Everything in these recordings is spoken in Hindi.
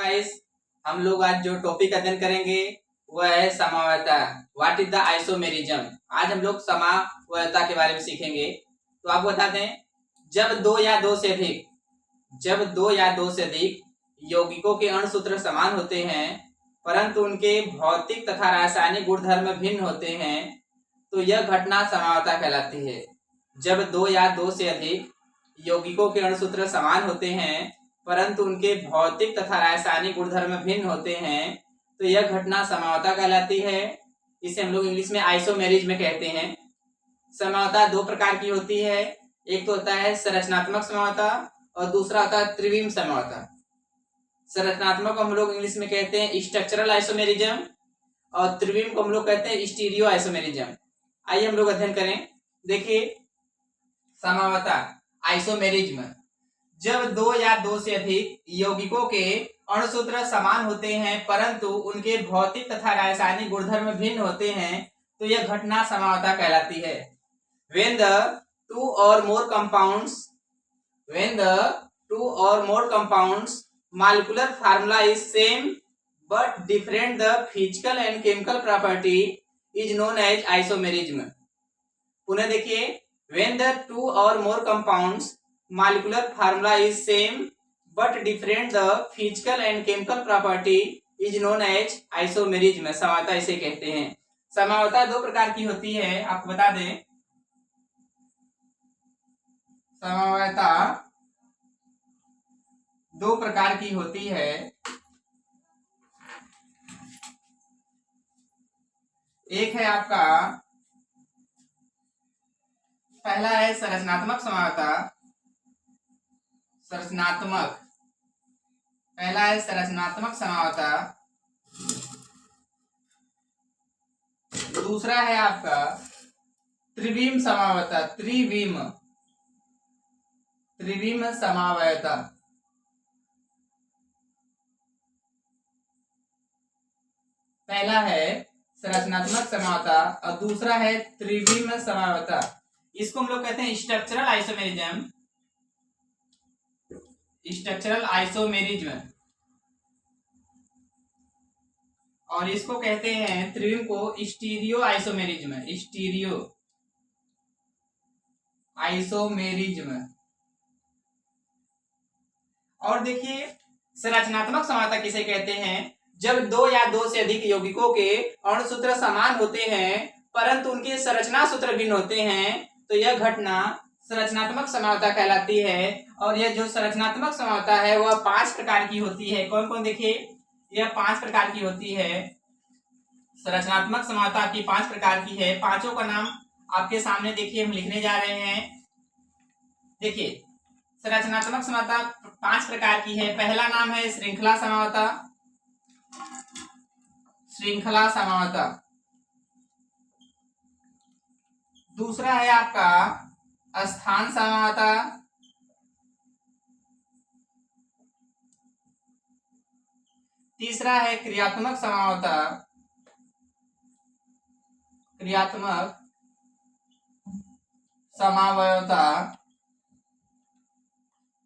गाइस, हम लोग आज जो टॉपिक अध्ययन करेंगे वह है समवायता। What is the isomerism. आज हम लोग समवायता के बारे में सीखेंगे। तो आपको बता दें, जब दो या दो से अधिक यौगिकों के अणुसूत्र समान होते हैं परंतु उनके भौतिक तथा रासायनिक गुणधर्म भिन्न होते हैं तो यह घटना समवायता कहलाती है। जब दो या दो से अधिक यौगिकों के अणुसूत्र समान होते हैं परंतु उनके भौतिक तथा रासायनिक गुणधर्म भिन्न होते हैं तो यह घटना समवायता कहलाती है। इसे हम लोग इंग्लिश में आइसोमेरिज्म कहते हैं। समवायता दो प्रकार की होती है, एक तो होता है संरचनात्मक समवायता और दूसरा होता है त्रिविम समवायता। संरचनात्मक को हम लोग इंग्लिश में कहते हैं स्ट्रक्चरल आइसोमेरिज्म और त्रिविम को हम लोग कहते हैं स्टीरियो आइसोमेरिज्म। आइए हम लोग अध्ययन करें। देखिए, समवायता आइसोमेरिज्म, जब दो या दो से अधिक यौगिकों के अणुसूत्र समान होते हैं परंतु उनके भौतिक तथा रासायनिक गुणधर्म भिन्न होते हैं तो यह घटना समवायता कहलाती है। When the two or more compounds molecular formula is same but different the physical and chemical property is known as isomerism। पुनः देखिए, when the two or more compounds molecular formula is same but different the physical and chemical property is known as isomerism। समवायता इसे कहते हैं। समवायता दो प्रकार की होती है, आपको बता दें। समवायता दो प्रकार की होती है, एक है आपका पहला है संरचनात्मक समवायता। पहला है संरचनात्मक समवायता। दूसरा है आपका त्रिविम समवायता। त्रिविम समवायता। पहला है संरचनात्मक समवायता और दूसरा है त्रिविम समवायता। इसको हम लोग कहते हैं स्ट्रक्चरल आइसोमेरिज्म और इसको कहते हैं त्रिविम को स्टीरियो आइसोमेरिज्म। और देखिए, संरचनात्मक समवायता किसे कहते हैं? जब दो या दो से अधिक यौगिकों के अणुसूत्र समान होते हैं परंतु उनके संरचना सूत्र भिन्न होते हैं तो यह घटना संरचनात्मक समवायता कहलाती है। और यह जो संरचनात्मक समवायता है वह 5 प्रकार की होती है। कौन कौन? देखिए, यह 5 प्रकार की होती है। संरचनात्मक समवायता की 5 प्रकार की है। पांचों का नाम आपके सामने देखिए, हम लिखने जा रहे हैं। देखिए, संरचनात्मक समवायता 5 प्रकार की है। पहला नाम है श्रृंखला समवायता। दूसरा है आपका स्थान समवायता। तीसरा है क्रियात्मक समावयवता।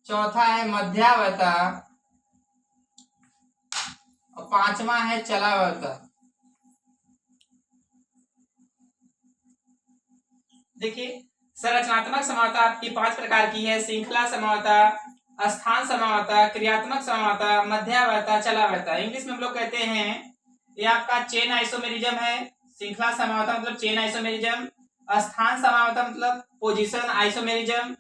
चौथा है मध्यावयता और पांचवा है चलावयता। देखिए, संरचनात्मक समवायता आपकी 5 प्रकार की है। श्रृंखला समवायता, स्थान समवायता, क्रियात्मक समवायता, मध्यावयता, चलावयता। इंग्लिश में हम लोग कहते हैं ये आपका चेन आइसोमेरिज्म है। श्रृंखला समवायता मतलब चेन आइसोमेरिज्म, स्थान समवायता मतलब पोजीशन आइसोमेरिज्म,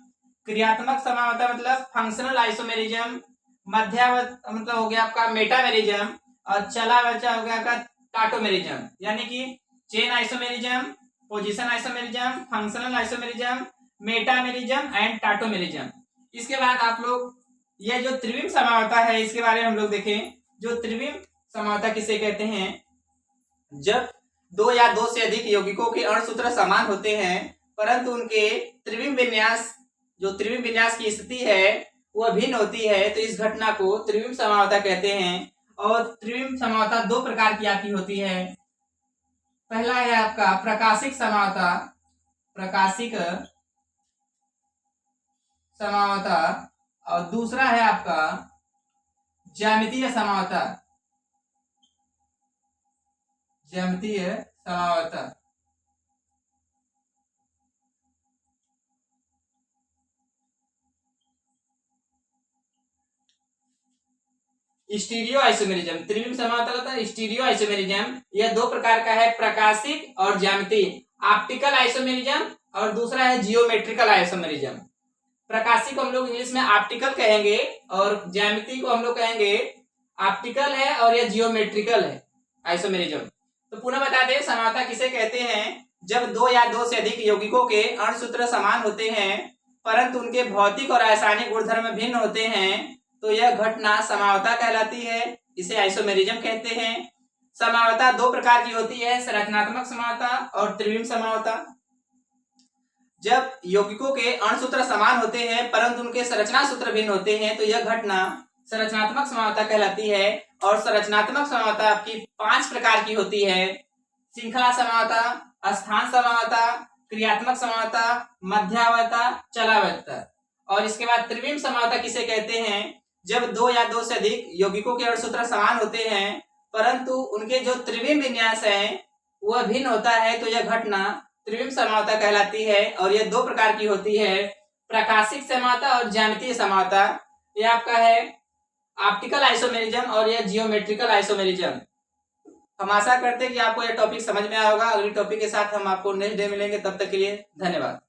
क्रियात्मक समवायता मतलब फंक्शनल आइसोमेरिज्म, मध्यावयता मतलब हो गया आपका मेटामेरिज्म और चलावयता हो गया आपका टाटोमेरिज्म। यानी कि chain isomerism, position isomerism, functional isomerism, metamerism and tautomerism. इसके बाद आप लोग ये जो त्रिविम समवायता है इसके बारे में हम लोग देखें। जो त्रिविम समवायता किसे कहते हैं? जब दो या दो से अधिक यौगिकों के अणुसूत्र समान होते हैं परंतु उनके त्रिविम विन्यास की स्थिति है वह भिन्न होती है तो इस घटना को त्रिविम समवायता कहते हैं। और त्रिविम समवायता दो प्रकार की आपकी होती है। पहला है आपका प्रकाशिक समवायता और दूसरा है आपका ज्यामितीय समावता, ज्यामितीय समावता। स्टीरियो आइसोमेरिज्म, त्रिविम समावता होता है स्टीरियो आइसोमेरिज्म। यह दो प्रकार का है, प्रकाशिक और ज्यामितीय। ऑप्टिकल आइसोमेरिज्म और दूसरा है जियोमेट्रिकल आइसोमेरिज्म। प्रकाशिक को हम लोग इंग्लिश में ऑप्टिकल कहेंगे और ज्यामिति को हम लोग कहेंगे ऑप्टिकल है और यह जियोमेट्रिकल है आइसोमेरिज्म। तो पुनः बता दें, समावता किसे कहते हैं? जब दो या दो से अधिक यौगिकों के अणुसूत्र समान होते हैं परंतु उनके भौतिक और रासायनिक गुणधर्म भिन्न होते हैं तो यह घटना समावता कहलाती है। इसे आइसोमेरिज्म कहते हैं। समावता दो प्रकार की होती है, संरचनात्मक समावता और त्रिविम समावता। जब यौगिकों के अणुसूत्र समान होते हैं परंतु उनके संरचना सूत्र भिन्न होते हैं तो यह घटना संरचनात्मक समावता कहलाती है। और संरचनात्मक समावता आपकी 5 प्रकार की होती है, श्रृंखला समावता, स्थान समावता, क्रियात्मक समावता, मध्यावता, चलावता। और इसके बाद त्रिविम समावता किसे कहते हैं? जब दो या दो से अधिक यौगिकों के अणुसूत्र समान होते हैं परंतु उनके जो त्रिविम विन्यास है वह भिन्न होता है तो यह घटना त्रिविम समावता कहलाती है। और यह दो प्रकार की होती है, प्रकाशिक समावता और ज्यामितीय समावता। यह आपका है ऑप्टिकल आइसोमेरिज्म और यह जियोमेट्रिकल आइसोमेरिज्म। हम आशा करते हैं कि आपको यह टॉपिक समझ में आया होगा। अगली टॉपिक के साथ हम आपको नेक्स्ट डे मिलेंगे, तब तक के लिए धन्यवाद।